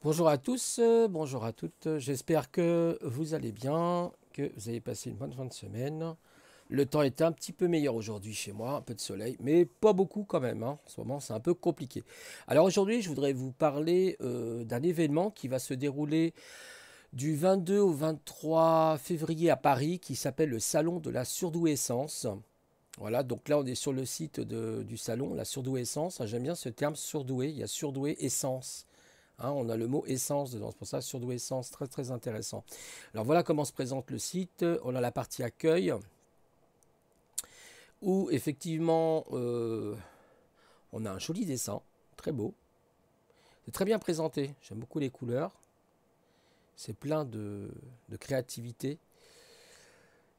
Bonjour à tous, bonjour à toutes. J'espère que vous allez bien, que vous avez passé une bonne fin de semaine. Le temps est un petit peu meilleur aujourd'hui chez moi, un peu de soleil, mais pas beaucoup quand même, hein. En ce moment, c'est un peu compliqué. Alors aujourd'hui, je voudrais vous parler d'un événement qui va se dérouler du 22 au 23 février à Paris, qui s'appelle le Salon de la Surdouessance. Voilà, donc là on est sur le site du salon, la surdouessance. J'aime bien ce terme surdoué, il y a surdoué essence. Hein, on a le mot essence dedans, c'est pour ça surdoué essence, très très intéressant. Alors voilà comment se présente le site. On a la partie accueil où effectivement on a un joli dessin, très beau. C'est très bien présenté, j'aime beaucoup les couleurs. C'est plein de créativité.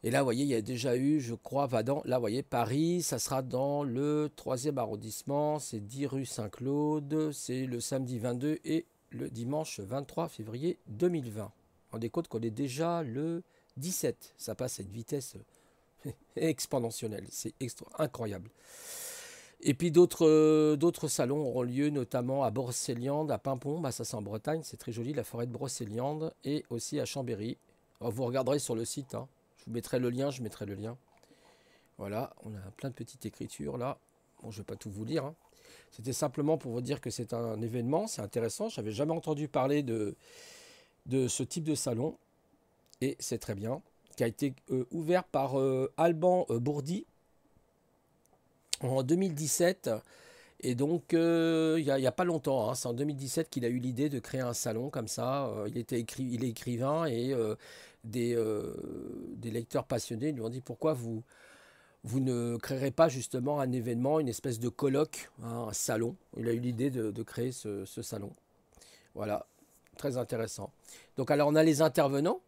Et là, vous voyez, il y a déjà eu, je crois, là, vous voyez, Paris, ça sera dans le troisième arrondissement, c'est 10 rue Saint-Claude, c'est le samedi 22 et le dimanche 23 février 2020. Vous vous rendez compte qu'on est déjà le 17, ça passe à une vitesse exponentielle, c'est incroyable. Et puis d'autres salons auront lieu, notamment à Brocéliande, à Pimpon, bah ça c'est en Bretagne, c'est très joli, la forêt de Brocéliande, et aussi à Chambéry. Alors, vous regarderez sur le site, hein. Je vous mettrai le lien, je mettrai le lien. Voilà, on a plein de petites écritures là. Bon, je ne vais pas tout vous lire, hein. C'était simplement pour vous dire que c'est un événement, c'est intéressant. Je n'avais jamais entendu parler de ce type de salon, et c'est très bien. Qui a été ouvert par Alban Bourdi en 2017. Et donc, il n'y a pas longtemps, hein, c'est en 2017 qu'il a eu l'idée de créer un salon comme ça. Il est écrivain et des lecteurs passionnés lui ont dit pourquoi vous ne créerez pas justement un événement, une espèce de colloque, hein, un salon. Il a eu l'idée de créer ce salon. Voilà, très intéressant. Donc alors on a les intervenants.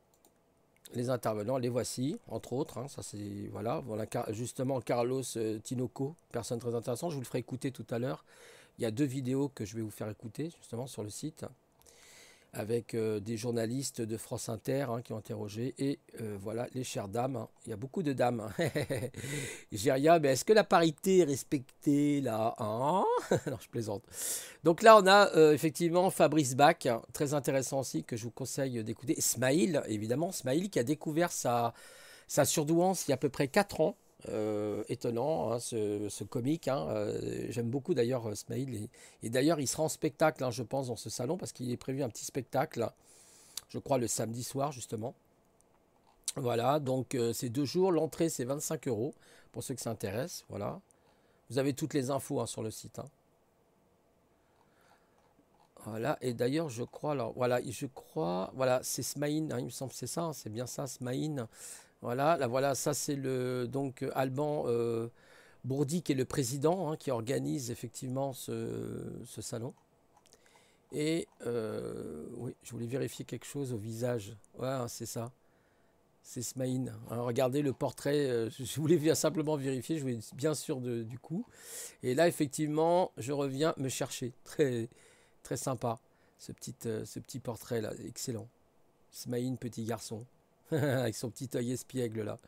Les intervenants, les voici, entre autres, hein, ça c'est voilà, justement Carlos Tinoco, personne très intéressante. Je vous le ferai écouter tout à l'heure. Il y a deux vidéos que je vais vous faire écouter justement sur le site avec des journalistes de France Inter, hein, qui ont interrogé. Et voilà, les chères dames, hein. Il y a beaucoup de dames, hein. J'ai rien, mais est-ce que la parité est respectée là, hein? Non, je plaisante. Donc là, on a effectivement Fabrice Bach, hein, très intéressant aussi, que je vous conseille d'écouter. Smaïl, évidemment, Smaïl qui a découvert sa surdouance il y a à peu près 4 ans. Étonnant, hein, ce comique, hein. J'aime beaucoup d'ailleurs Smaïl. Et d'ailleurs, il sera en spectacle, hein, je pense, dans ce salon, parce qu'il est prévu un petit spectacle, je crois, le samedi soir, justement. Voilà, donc c'est 2 jours. L'entrée, c'est 25 euros pour ceux que ça intéresse. Voilà. Vous avez toutes les infos, hein, sur le site, hein. Voilà, et d'ailleurs, je crois, alors, voilà, voilà, c'est Smaïn, hein, il me semble que c'est ça, hein, c'est bien ça, Smaïn. Voilà, là, voilà, ça c'est donc Alban Bourdi qui est le président, hein, qui organise effectivement ce salon. Et oui, je voulais vérifier quelque chose au visage. Ouais, hein, c'est ça, c'est Smaïn. Hein, regardez le portrait, je voulais simplement vérifier, je voulais être bien sûr du coup. Et là, effectivement, je reviens me chercher. Très, très sympa, ce petit portrait là, excellent. Smaïn, petit garçon, avec son petit œil espiègle là.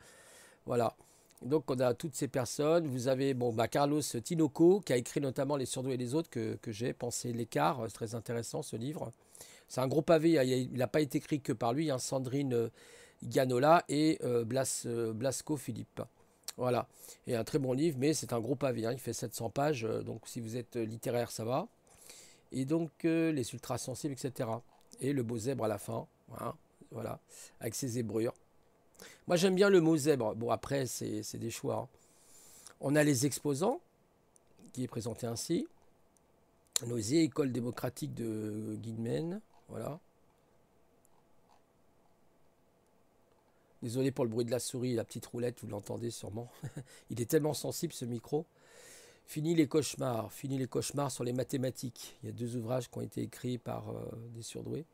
Voilà. Donc on a toutes ces personnes. Vous avez bon, bah, Carlos Tinoco qui a écrit notamment Les Surdoués et les autres que j'ai pensé l'écart. C'est très intéressant ce livre. C'est un gros pavé. Il n'a pas été écrit que par lui, hein, Sandrine Ganola et Blasco Philippe. Voilà. Et un très bon livre, mais c'est un gros pavé, hein. Il fait 700 pages. Donc si vous êtes littéraire, ça va. Et donc les ultrasensibles, etc. Et le beau zèbre à la fin, hein, voilà, avec ses zébrures. Moi j'aime bien le mot zèbre. Bon après c'est des choix, hein. On a les exposants, qui est présenté ainsi. Nausier, école démocratique de Guilmen. Voilà. Désolé pour le bruit de la souris, la petite roulette, vous l'entendez sûrement. Il est tellement sensible ce micro. Fini les cauchemars sur les mathématiques. Il y a 2 ouvrages qui ont été écrits par des surdoués.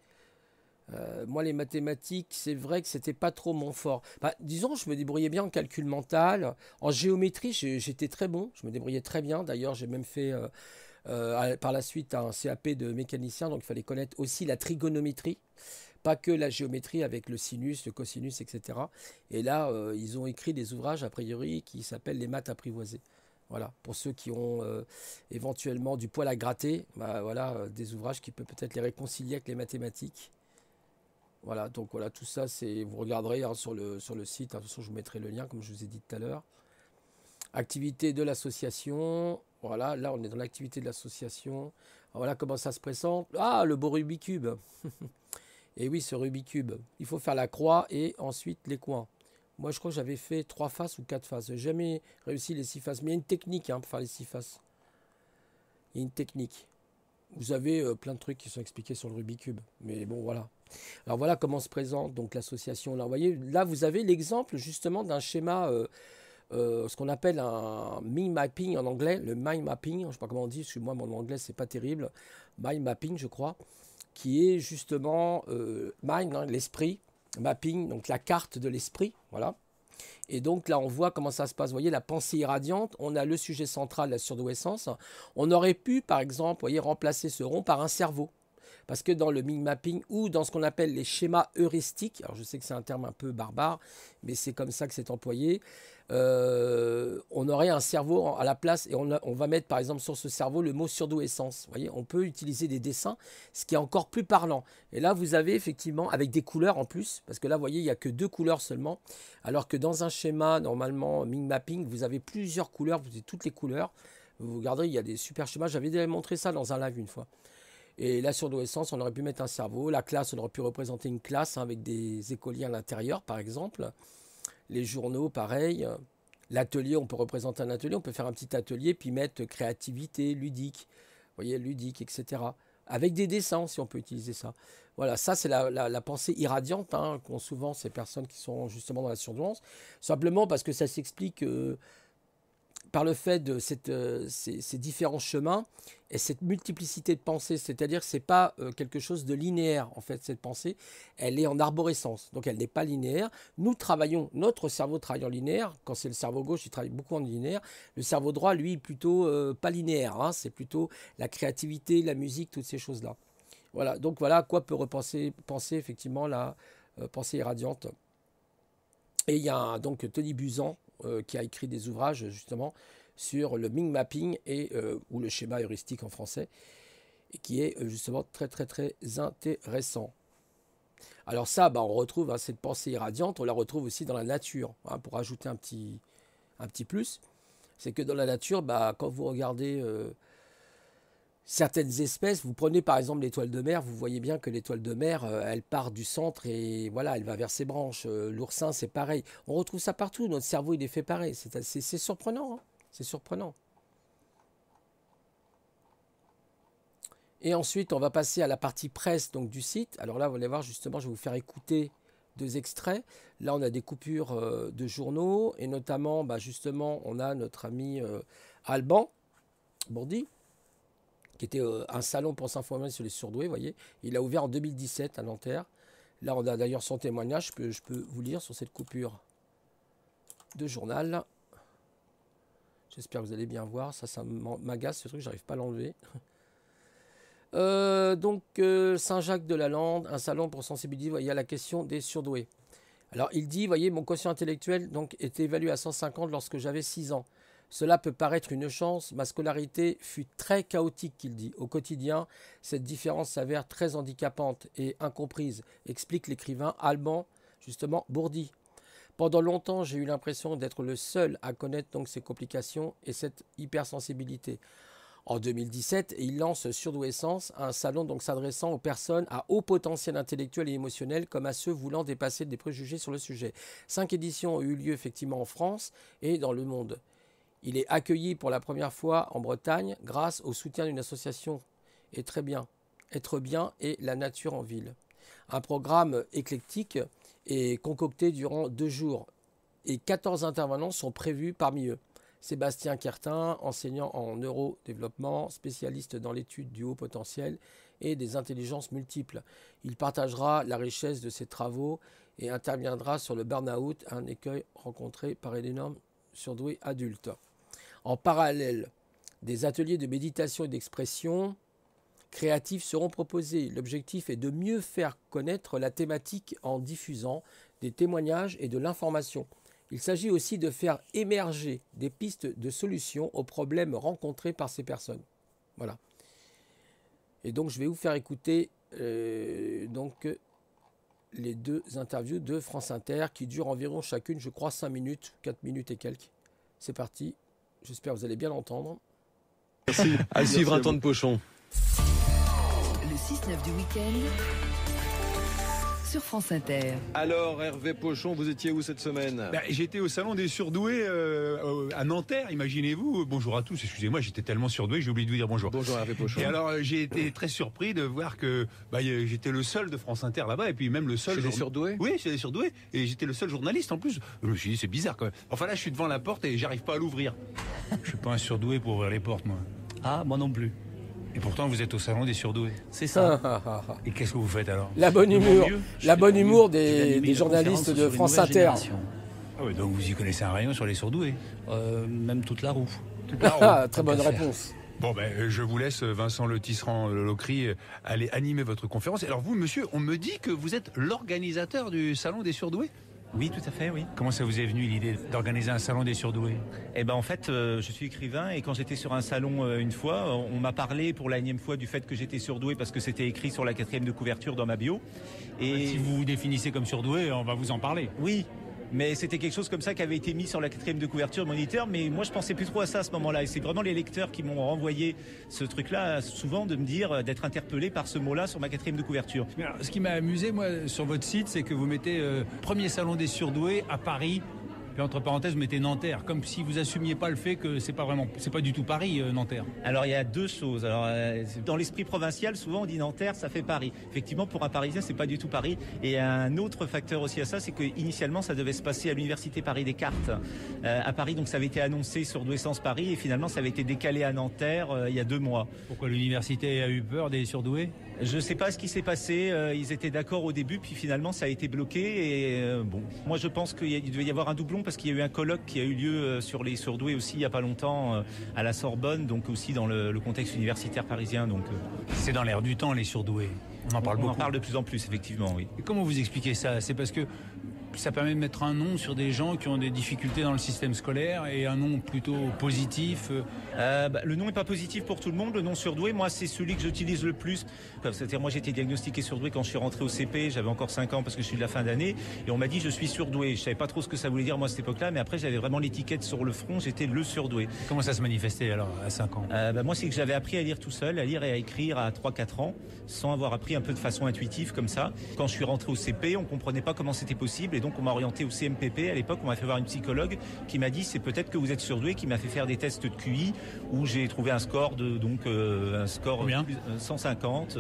Moi, les mathématiques, c'est vrai que c'était pas trop mon fort. Bah, disons, je me débrouillais bien en calcul mental. En géométrie, j'étais très bon. Je me débrouillais très bien. D'ailleurs, j'ai même fait par la suite un CAP de mécanicien. Donc, il fallait connaître aussi la trigonométrie. Pas que la géométrie avec le sinus, le cosinus, etc. Et là, ils ont écrit des ouvrages, a priori, qui s'appellent Les maths apprivoisées. Voilà, pour ceux qui ont éventuellement du poil à gratter, bah, voilà, des ouvrages qui peuvent peut-être les réconcilier avec les mathématiques. Voilà, donc voilà, tout ça, c'est, vous regarderez hein, sur le site. Hein, de toute façon, je vous mettrai le lien, comme je vous ai dit tout à l'heure. Activité de l'association. Voilà, là, on est dans l'activité de l'association. Voilà comment ça se présente. Ah, le beau Rubik's Cube. Et oui, ce Rubik's Cube. Il faut faire la croix et ensuite les coins. Moi, je crois que j'avais fait 3 faces ou 4 faces. J'ai jamais réussi les 6 faces. Mais il y a une technique hein, pour faire les 6 faces. Il y a une technique. Vous avez plein de trucs qui sont expliqués sur le Rubik's Cube. Mais bon, voilà. Alors voilà comment se présente donc l'association. Là, vous voyez, là, vous avez l'exemple justement d'un schéma, ce qu'on appelle un mind mapping en anglais. Le mind mapping, je ne sais pas comment on dit, parce que moi, mon anglais, c'est pas terrible. Mind mapping, je crois, qui est justement mind, hein, l'esprit, mapping, donc la carte de l'esprit. Voilà. Et donc là, on voit comment ça se passe. Vous voyez, la pensée irradiante, on a le sujet central, la surdouessance. On aurait pu, par exemple, voyez, remplacer ce rond par un cerveau. Parce que dans le mind mapping ou dans ce qu'on appelle les schémas heuristiques, alors je sais que c'est un terme un peu barbare, mais c'est comme ça que c'est employé, on aurait un cerveau à la place et on va mettre par exemple sur ce cerveau le mot surdouessance. Vous voyez, on peut utiliser des dessins, ce qui est encore plus parlant. Et là, vous avez effectivement, avec des couleurs en plus, parce que là, vous voyez, il n'y a que 2 couleurs seulement, alors que dans un schéma, normalement, mind mapping, vous avez plusieurs couleurs, vous avez toutes les couleurs. Vous regarderez, il y a des super schémas, j'avais déjà montré ça dans un live une fois. Et la surdouessance, on aurait pu mettre un cerveau. La classe, on aurait pu représenter une classe hein, avec des écoliers à l'intérieur, par exemple. Les journaux, pareil. L'atelier, on peut représenter un atelier. On peut faire un petit atelier, puis mettre créativité, ludique. Vous voyez, ludique, etc. Avec des dessins, si on peut utiliser ça. Voilà, ça, c'est la pensée irradiante hein, qu'ont souvent ces personnes qui sont justement dans la surdouance. Simplement parce que ça s'explique par le fait de ces différents chemins et cette multiplicité de pensées, c'est-à-dire que ce n'est pas quelque chose de linéaire, en fait, cette pensée, elle est en arborescence, donc elle n'est pas linéaire. Nous travaillons, notre cerveau travaille en linéaire, quand c'est le cerveau gauche, il travaille beaucoup en linéaire, le cerveau droit, lui, plutôt pas linéaire, hein, c'est plutôt la créativité, la musique, toutes ces choses-là. Voilà, donc voilà à quoi peut penser effectivement la pensée irradiante. Et il y a donc Tony Buzan qui a écrit des ouvrages justement sur le mind mapping ou le schéma heuristique en français, et qui est justement très très très intéressant. Alors ça, bah, on retrouve hein, cette pensée irradiante, on la retrouve aussi dans la nature, hein, pour ajouter un petit plus. C'est que dans la nature, bah, quand vous regardez certaines espèces, vous prenez par exemple l'étoile de mer, vous voyez bien que l'étoile de mer, elle part du centre et voilà, elle va vers ses branches. L'oursin, c'est pareil. On retrouve ça partout, notre cerveau, il est fait pareil. C'est surprenant, hein, c'est surprenant. Et ensuite, on va passer à la partie presse donc, du site. Alors là, vous allez voir, justement, je vais vous faire écouter 2 extraits. Là, on a des coupures de journaux et notamment, bah, justement, on a notre ami Alban Bourdi, qui était un salon pour s'informer sur les surdoués, vous voyez. Il a ouvert en 2017 à Nanterre. Là, on a d'ailleurs son témoignage que je peux vous lire sur cette coupure de journal. J'espère que vous allez bien voir. Ça m'agace ce truc, j'arrive pas à l'enlever. Saint-Jacques-de-la-Lande, un salon pour sensibiliser voyez, à la question des surdoués. Alors, il dit, voyez, mon quotient intellectuel donc, était évalué à 150 lorsque j'avais 6 ans. Cela peut paraître une chance, ma scolarité fut très chaotique, qu'il dit. Au quotidien, cette différence s'avère très handicapante et incomprise, explique l'écrivain Alban, justement, Bourdi. Pendant longtemps, j'ai eu l'impression d'être le seul à connaître donc ces complications et cette hypersensibilité. En 2017, il lance Surdouessence, un salon donc s'adressant aux personnes à haut potentiel intellectuel et émotionnel comme à ceux voulant dépasser des préjugés sur le sujet. 5 éditions ont eu lieu effectivement en France et dans le monde. Il est accueilli pour la première fois en Bretagne grâce au soutien d'une association. Et très bien. Être bien et la nature en ville. Un programme éclectique est concocté durant 2 jours et 14 intervenants sont prévus parmi eux. Sébastien Quertin, enseignant en neurodéveloppement, spécialiste dans l'étude du haut potentiel et des intelligences multiples. Il partagera la richesse de ses travaux et interviendra sur le burn-out, un écueil rencontré par les énormes surdoués adultes. En parallèle, des ateliers de méditation et d'expression créative seront proposés. L'objectif est de mieux faire connaître la thématique en diffusant des témoignages et de l'information. Il s'agit aussi de faire émerger des pistes de solutions aux problèmes rencontrés par ces personnes. Voilà. Et donc, je vais vous faire écouter les 2 interviews de France Inter qui durent environ chacune, je crois, 5 minutes, 4 minutes et quelques. C'est parti. J'espère que vous allez bien l'entendre. Merci. À suivre un temps de Pochon. Le 6-9 du week-end sur France Inter. Alors Hervé Pochon, vous étiez où cette semaine ? J'étais au salon des surdoués à Nanterre, imaginez-vous. Bonjour à tous, excusez-moi, j'étais tellement surdoué, j'ai oublié de vous dire bonjour. Bonjour Hervé Pochon. Et alors j'ai été très surpris de voir que j'étais le seul de France Inter là-bas, et puis même le seul... Chez les surdoués ? Oui, chez les surdoués, et j'étais le seul journaliste en plus. Je me suis dit, c'est bizarre quand même. Enfin là, je suis devant la porte et j'arrive pas à l'ouvrir. Je suis pas un surdoué pour ouvrir les portes, moi. Ah, moi non plus. Et pourtant, vous êtes au salon des surdoués. C'est ça. Et qu'est-ce que vous faites alors ? La bonne humour des journalistes de France Inter. Ah oui, donc vous y connaissez un rayon sur les surdoués. Même toute la roue. Très bonne réponse. Bon, je vous laisse, Vincent Le Tisserand-Locry, aller animer votre conférence. Alors vous, monsieur, on me dit que vous êtes l'organisateur du salon des surdoués ? Oui, tout à fait, oui. Comment ça vous est venu l'idée d'organiser un salon des surdoués ? Eh ben en fait, je suis écrivain et quand j'étais sur un salon une fois, on m'a parlé pour la énième fois du fait que j'étais surdoué parce que c'était écrit sur la 4e de couverture dans ma bio. Et si vous vous définissez comme surdoué, on va vous en parler. Oui. Mais c'était quelque chose comme ça qui avait été mis sur la 4e de couverture moniteur. Mais moi, je pensais plus trop à ça à ce moment-là. Et c'est vraiment les lecteurs qui m'ont renvoyé ce truc-là, souvent de me dire, d'être interpellé par ce mot-là sur ma 4e de couverture. Mais alors, ce qui m'a amusé, moi, sur votre site, c'est que vous mettez premier salon des surdoués à Paris. Puis entre parenthèses, vous mettez Nanterre, comme si vous assumiez pas le fait que c'est pas du tout Paris, Nanterre. Alors il y a 2 choses. Alors dans l'esprit provincial, souvent on dit Nanterre, ça fait Paris. Effectivement, pour un Parisien, c'est pas du tout Paris. Et un autre facteur aussi à ça, c'est que initialement, ça devait se passer à l'université Paris Descartes à Paris. Donc ça avait été annoncé sur Douessence Paris et finalement ça avait été décalé à Nanterre il y a 2 mois. Pourquoi l'université a eu peur des surdoués ? Je sais pas ce qui s'est passé. Ils étaient d'accord au début, puis finalement ça a été bloqué. Et moi je pense qu'il devait y avoir un doublon parce qu'il y a eu un colloque qui a eu lieu sur les surdoués aussi il y a pas longtemps à la Sorbonne, donc aussi dans le contexte universitaire parisien. Donc c'est dans l'air du temps les surdoués. On en parle beaucoup. On en parle de plus en plus, effectivement, oui. Et comment vous expliquez ça ? C'est parce que ça permet de mettre un nom sur des gens qui ont des difficultés dans le système scolaire et un nom plutôt positif. Le nom n'est pas positif pour tout le monde. Le nom surdoué, moi, c'est celui que j'utilise le plus. C'est-à-dire, moi, j'ai été diagnostiqué surdoué quand je suis rentré au CP. J'avais encore 5 ans parce que je suis de la fin d'année. Et on m'a dit, je suis surdoué. Je savais pas trop ce que ça voulait dire, moi, à cette époque-là. Mais après, j'avais vraiment l'étiquette sur le front. J'étais le surdoué. Comment ça se manifestait, alors, à 5 ans ? Moi, c'est que j'avais appris à lire tout seul, à lire et à écrire à 3-4 ans, sans avoir appris un peu de façon intuitive, comme ça. Quand je suis rentré au CP, on comprenait pas comment c'était possible. Et donc, on m'a orienté au CMPP. À l'époque, on m'a fait voir une psychologue qui m'a dit, c'est peut-être que vous êtes surdoué, qui m'a fait faire des tests de QI où j'ai trouvé un score un score 150.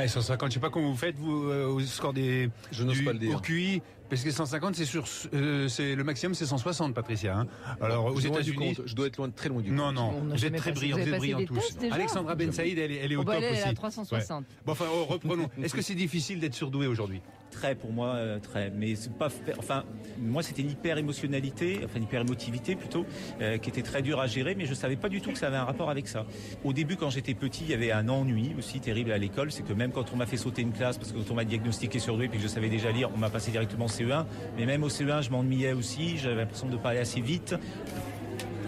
150, je sais pas comment vous faites, vous, au score des... Je n'ose pas le dire. Au QI, parce que 150, c'est le maximum, c'est 160, Patricia. Hein. Alors, aux États-Unis... Je dois être très loin du compte. Non, vous êtes très brillants, vous êtes brillants tous. Alexandra Ben Saïd, elle est au top elle aussi. est à 360. Ouais. Bon, enfin, reprenons. Est-ce que c'est difficile d'être surdoué aujourd'hui ? Très, pour moi, très. Mais c'est pas... Enfin, moi, c'était une hyper-émotivité plutôt, qui était très dure à gérer, mais je savais pas du tout que ça avait un rapport avec ça. Au début, quand j'étais petit, il y avait un ennui aussi terrible à l'école, c'est que même quand on m'a fait sauter une classe, parce que quand on m'a diagnostiqué surdoué puis que je savais déjà lire, on m'a passé directement au CE1, mais même au CE1, je m'ennuyais aussi, j'avais l'impression de parler assez vite.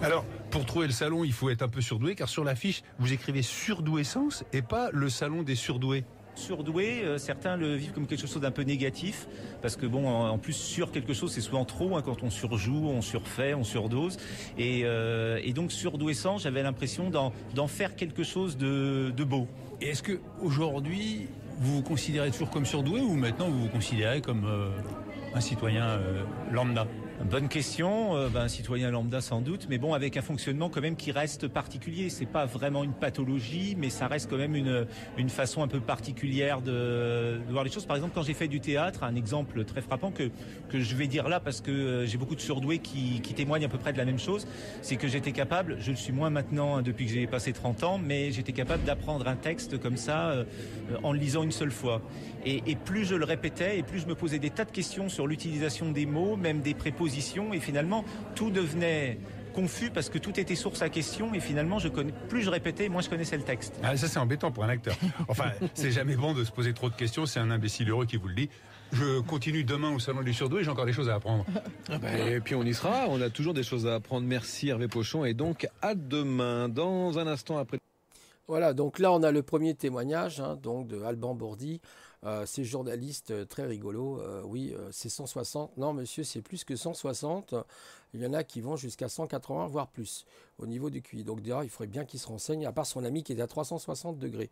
Alors, pour trouver le salon, il faut être un peu surdoué, car sur l'affiche, vous écrivez surdouessence et pas le salon des surdoués. Surdoué, certains le vivent comme quelque chose d'un peu négatif, parce que bon, en plus sur quelque chose, c'est souvent trop, hein, quand on surjoue, on surfait, on surdose, et donc surdouessant, j'avais l'impression d'en faire quelque chose de beau. Et est-ce que aujourd'hui, vous vous considérez toujours comme surdoué ou maintenant vous vous considérez comme un citoyen lambda ? Bonne question, un citoyen lambda sans doute, mais bon, avec un fonctionnement quand même qui reste particulier. C'est pas vraiment une pathologie, mais ça reste quand même une façon un peu particulière de voir les choses. Par exemple, quand j'ai fait du théâtre, un exemple très frappant que je vais dire là parce que j'ai beaucoup de surdoués qui témoignent à peu près de la même chose, c'est que j'étais capable, je le suis moins maintenant depuis que j'ai passé 30 ans, mais j'étais capable d'apprendre un texte comme ça en le lisant une seule fois. Et plus je le répétais, et plus je me posais des tas de questions sur l'utilisation des mots, même des prépositions, et finalement tout devenait confus parce que tout était source à question et finalement, plus je répétais, moins je connaissais le texte. Ah, ça, c'est embêtant pour un acteur. Enfin, c'est jamais bon de se poser trop de questions. C'est un imbécile heureux qui vous le dit. Je continue demain au Salon des Surdoués, j'ai encore des choses à apprendre. Et puis on y sera, on a toujours des choses à apprendre. Merci Hervé Pochon et donc à demain. Dans un instant après. Voilà, donc là on a le premier témoignage donc de Alban Bourdi. C'est journaliste très rigolo. Oui, c'est 160. Non monsieur, c'est plus que 160. Il y en a qui vont jusqu'à 180, voire plus, au niveau du QI. Donc d'ailleurs, il faudrait bien qu'il se renseigne, à part son ami qui est à 360 degrés.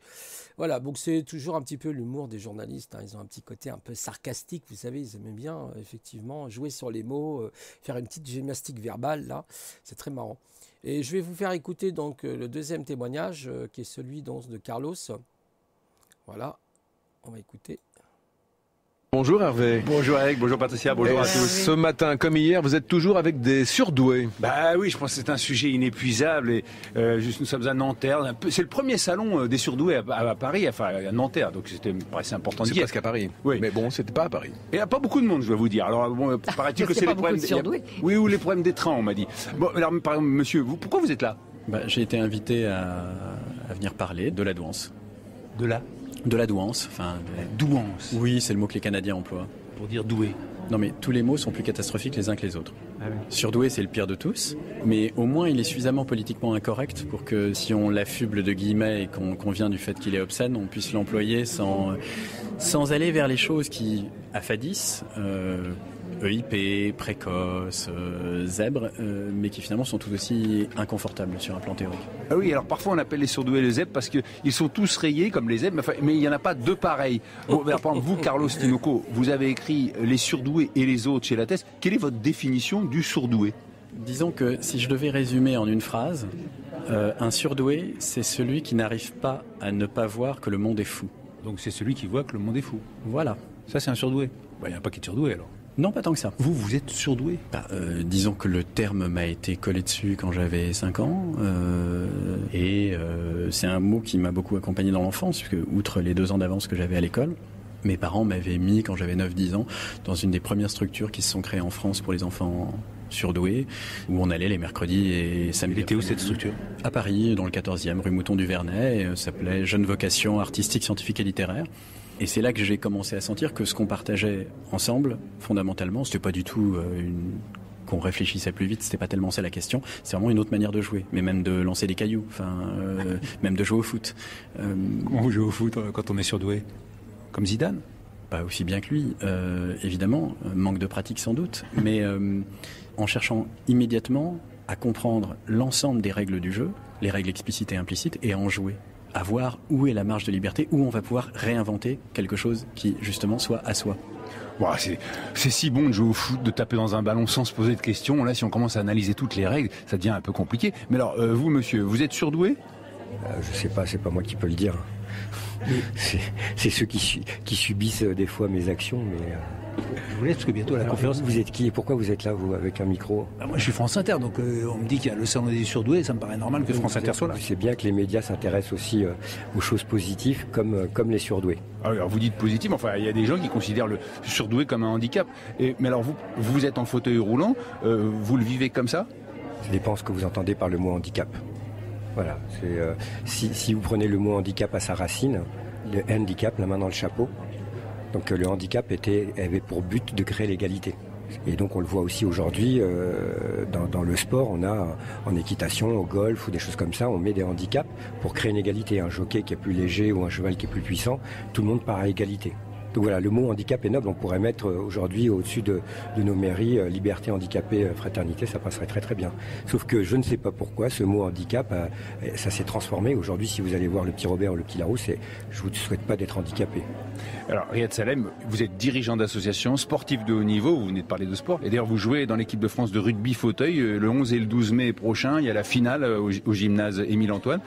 Voilà, donc c'est toujours un petit peu l'humour des journalistes. Ils ont un petit côté un peu sarcastique, vous savez, ils aiment bien, effectivement, jouer sur les mots, faire une petite gymnastique verbale, là. C'est très marrant. Et je vais vous faire écouter donc le deuxième témoignage, qui est celui donc, de Carlos. Voilà, on va écouter. Bonjour Hervé. Bonjour Eric, bonjour Patricia, bonjour à tous. Ce matin, comme hier, vous êtes toujours avec des surdoués. Bah oui, je pense que c'est un sujet inépuisable et nous sommes à Nanterre. C'est le premier salon des surdoués à Paris, enfin à Nanterre, donc c'était assez important. C'est presque à Paris. Oui. Mais bon, c'était pas à Paris. Et il n'y a pas beaucoup de monde, je dois vous dire. Alors bon, paraît-il que c'est les problèmes oui, ou les problèmes des trains, on m'a dit. Bon, alors par exemple, monsieur, pourquoi vous êtes là? J'ai été invité à venir parler de la douance. De la douance, enfin... Douance. Oui, c'est le mot que les Canadiens emploient. Pour dire doué. Non mais tous les mots sont plus catastrophiques les uns que les autres. Ah oui. Surdoué, c'est le pire de tous, mais au moins il est suffisamment politiquement incorrect pour que si on l'affuble de guillemets et qu'on vient du fait qu'il est obscène, on puisse l'employer sans aller vers les choses qui affadissent, EIP, précoce, zèbre, mais qui finalement sont tout aussi inconfortables sur un plan théorique. Ah oui, alors parfois on appelle les surdoués les zèbres parce qu'ils sont tous rayés comme les zèbres, mais il n'y en a pas deux pareils. Bon, par exemple, vous, Carlos Tinoco, vous avez écrit Les surdoués et les autres chez Lattès. Quelle est votre définition du surdoué? Disons que si je devais résumer en une phrase, un surdoué, c'est celui qui n'arrive pas à ne pas voir que le monde est fou. Donc c'est celui qui voit que le monde est fou. Voilà. Ça, c'est un surdoué. Il n'y a pas qui est surdoué alors. Non, pas tant que ça. Vous êtes surdoué? Disons que le terme m'a été collé dessus quand j'avais 5 ans. C'est un mot qui m'a beaucoup accompagné dans l'enfance, puisque outre les 2 ans d'avance que j'avais à l'école, mes parents m'avaient mis, quand j'avais 9-10 ans, dans une des premières structures qui se sont créées en France pour les enfants surdoués, où on allait les mercredis et samedis. Elle était où cette structure? À Paris, dans le 14e, rue Mouton du Vernet. Ça s'appelait Jeunes Vocations Artistiques, Scientifiques et Littéraires. Et c'est là que j'ai commencé à sentir que ce qu'on partageait ensemble, fondamentalement, c'était pas du tout qu'on réfléchissait plus vite, c'était pas tellement ça la question, c'est vraiment une autre manière de jouer, mais même de lancer des cailloux, même de jouer au foot. Comment vous jouez au foot quand on est surdoué? Comme Zidane? Pas aussi bien que lui, évidemment, manque de pratique sans doute, mais en cherchant immédiatement à comprendre l'ensemble des règles du jeu, les règles explicites et implicites, et à en jouer. À voir où est la marge de liberté, où on va pouvoir réinventer quelque chose qui, justement, soit à soi. Bon, c'est si bon de jouer au foot, de taper dans un ballon sans se poser de questions. Là, si on commence à analyser toutes les règles, ça devient un peu compliqué. Mais alors, vous, monsieur, vous êtes surdoué? Je sais pas, c'est pas moi qui peux le dire. C'est ceux qui subissent des fois mes actions, mais... Je vous laisse parce que bientôt la conférence. Vous êtes qui et pourquoi vous êtes là, vous, avec un micro? Moi, je suis France Inter, donc on me dit qu'il y a le salon des surdoués, ça me paraît normal que France Inter soit là. C'est bien que les médias s'intéressent aussi aux choses positives, comme les surdoués. Alors vous dites positif, enfin il y a des gens qui considèrent le surdoué comme un handicap. Mais alors vous êtes en fauteuil roulant, vous le vivez comme ça? Ça dépend ce que vous entendez par le mot handicap. Voilà. Si vous prenez le mot handicap à sa racine, le handicap, la main dans le chapeau. Donc le handicap avait pour but de créer l'égalité. Et donc on le voit aussi aujourd'hui dans le sport, on a en équitation, au golf ou des choses comme ça, on met des handicaps pour créer une égalité. Un jockey qui est plus léger ou un cheval qui est plus puissant, tout le monde part à égalité. Donc voilà, le mot handicap est noble, on pourrait mettre aujourd'hui au-dessus de nos mairies liberté, handicapé, fraternité, ça passerait très très bien. Sauf que je ne sais pas pourquoi ce mot handicap, ça s'est transformé. Aujourd'hui, si vous allez voir le petit Robert ou le petit Larousse, je vous souhaite pas d'être handicapé. Alors Riyad Salem, vous êtes dirigeant d'association, sportif de haut niveau, vous venez de parler de sport, et d'ailleurs vous jouez dans l'équipe de France de rugby fauteuil le 11 et le 12 mai prochain, il y a la finale au gymnase Émile Antoine.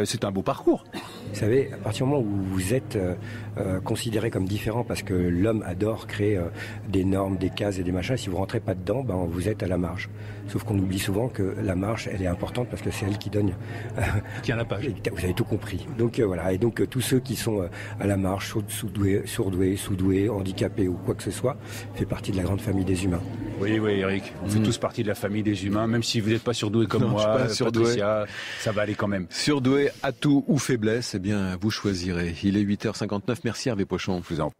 C'est un beau parcours. Vous savez, à partir du moment où vous êtes considéré comme différent parce que l'homme adore créer des normes, des cases et des machins, si vous rentrez pas dedans, vous êtes à la marge. Sauf qu'on oublie souvent que la marge, elle est importante parce que c'est elle qui donne... Tient la page. Vous avez tout compris. Donc voilà, et donc tous ceux qui sont à la marge, sourdoués, sous-doués, handicapés ou quoi que ce soit, fait partie de la grande famille des humains. Oui, Eric. On fait tous partie de la famille des humains, même si vous n'êtes pas surdoué comme Non, moi, je suis pas surdoué. Patricia, ça va aller quand même. Surdoué, atout ou faiblesse, eh bien, vous choisirez. Il est 8h59. Merci Hervé Pochon. Je vous en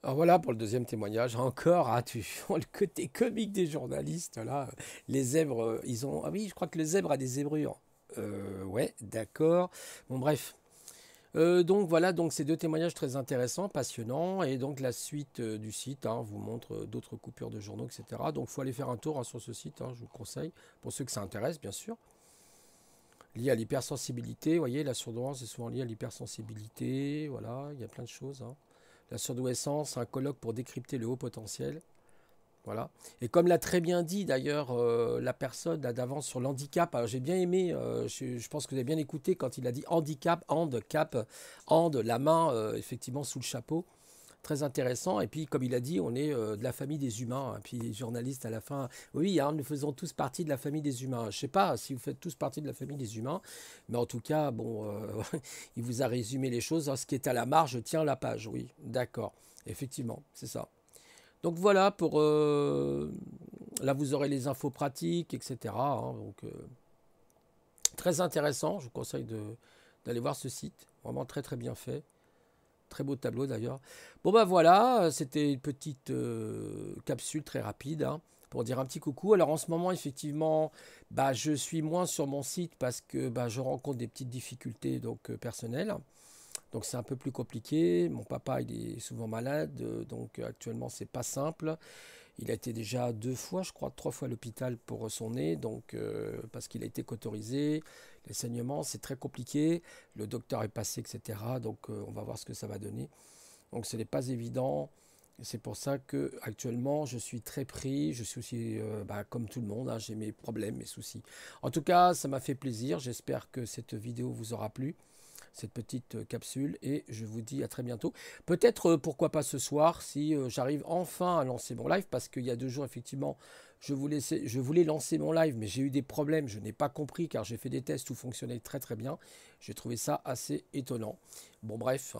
Alors voilà pour le deuxième témoignage. Encore, tu vois le côté comique des journalistes. Là, les zèbres, ils ont. Ah oui, je crois que le zèbre a des zébrures. Ouais, d'accord. Bon, bref. Donc voilà, donc ces deux témoignages très intéressants, passionnants, et donc la suite du site vous montre d'autres coupures de journaux, etc. Donc il faut aller faire un tour sur ce site, je vous le conseille, pour ceux que ça intéresse, bien sûr. Lié à l'hypersensibilité, vous voyez, la surdouance est souvent liée à l'hypersensibilité, voilà, il y a plein de choses. La surdouessance, un colloque pour décrypter le haut potentiel. Voilà. Et comme l'a très bien dit d'ailleurs la personne là d'avance sur l'handicap, alors j'ai bien aimé, je pense que vous avez bien écouté quand il a dit handicap, handicap, hand, la main effectivement sous le chapeau. Très intéressant. Et puis comme il a dit, on est de la famille des humains. Et puis les journalistes à la fin, oui, nous faisons tous partie de la famille des humains. Je ne sais pas si vous faites tous partie de la famille des humains, mais en tout cas, bon, il vous a résumé les choses. Ce qui est à la marge tient la page, oui, d'accord. Effectivement, c'est ça. Donc voilà, pour là vous aurez les infos pratiques, etc. Donc très intéressant, je vous conseille d'aller voir ce site, vraiment très très bien fait, très beau tableau d'ailleurs. Bon ben voilà, c'était une petite capsule très rapide pour dire un petit coucou. Alors en ce moment effectivement, je suis moins sur mon site parce que je rencontre des petites difficultés personnelles. Donc c'est un peu plus compliqué. Mon papa il est souvent malade, donc actuellement c'est pas simple. Il a été déjà 2 fois, je crois, 3 fois à l'hôpital pour son nez, donc parce qu'il a été cautérisé. Les saignements, c'est très compliqué. Le docteur est passé, etc. Donc on va voir ce que ça va donner. Donc ce n'est pas évident. C'est pour ça que actuellement je suis très pris. Je suis aussi comme tout le monde, j'ai mes problèmes, mes soucis. En tout cas, ça m'a fait plaisir. J'espère que cette vidéo vous aura plu, cette petite capsule, et je vous dis à très bientôt. Peut-être, pourquoi pas ce soir, si j'arrive enfin à lancer mon live, parce qu'il y a 2 jours, effectivement, je voulais lancer mon live, mais j'ai eu des problèmes, je n'ai pas compris, car j'ai fait des tests, tout fonctionnait très très bien. J'ai trouvé ça assez étonnant. Bon, bref.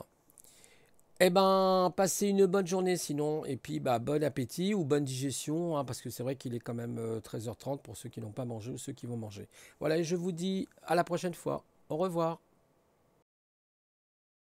Eh ben, passez une bonne journée sinon, et puis bon appétit ou bonne digestion, parce que c'est vrai qu'il est quand même 13h30 pour ceux qui n'ont pas mangé ou ceux qui vont manger. Voilà, et je vous dis à la prochaine fois. Au revoir.